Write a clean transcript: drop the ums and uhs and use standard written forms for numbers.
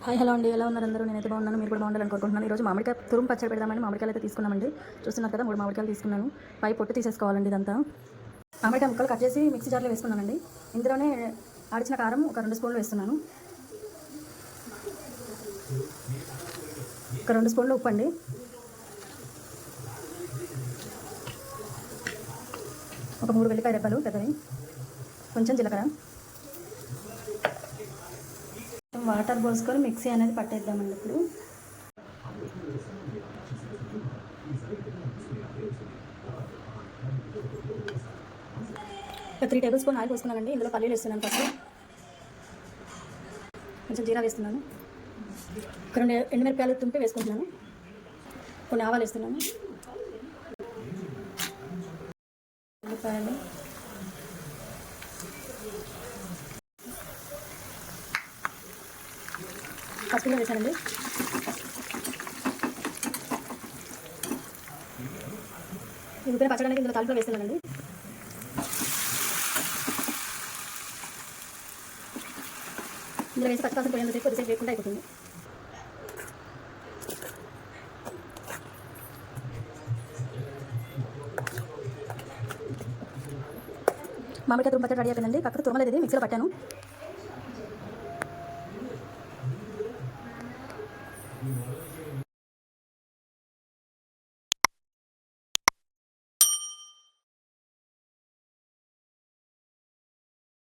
Hi hello అండి, ఎలా ఉన్నారు అందరూ? నేనైతే బాగున్నాను, మీరు కూడా బాగుండాలని కోరుకుంటున్నాను. ఈరోజు మామిడికాయ తురుము పచ్చడి పెడదామని మామిడికాయలు అయితే తీసుకున్నామండి. చూస్తున్నారు కదా, 3 మామిడికాయలు తీసుకున్నాను. పై పొట్టు తీసేసుకోవాలండి ఇదంతా. మామిడికాయ ముక్కలు కట్ చేసి మిక్సీ జార్లో వేసుకున్నానండి. ఇందులోనే ఆడిచిన కారం ఒక 2 స్పూన్లు వేస్తున్నాను. ఒక 2 స్పూన్లు ఉప్పు అండి. ఒక 3 వెల్లిపాయ రెబ్బలు పెద్దవి, కొంచెం జీలకర్ర. వాటర్ పోసుకొని మిక్సీ అనేది పట్టేద్దామండి. ఇప్పుడు ఒక 3 టేబుల్ స్పూన్ ఆయిల్ పోసుకున్నానండి. ఇందులో పల్లీలు వేస్తున్నాను. ఫస్ట్ కొంచెం జీరా వేస్తున్నాను. ఒక 2 ఎండుమిరపకాయలు తుంపి వేసుకుంటున్నాను. కొన్ని ఆవాలు వేస్తున్నాను. ఉల్లిపాయలు, పసుపులో వేసానండి. ఉల్లిపాయ పచ్చడానికి ఇందులో తాలింపులో వేస్తున్నానండి. ఇందులో వేసి పచ్చిపాసం పోయేంతసేపు కొద్దిసేపు వేయకుండా అయిపోతుంది. మామిడికాయ తురుము పచ్చడి రెడీ అయిపోయిందండి. కాకపోతే తురమలేదు, ఇది మిక్సీలో పట్టాను.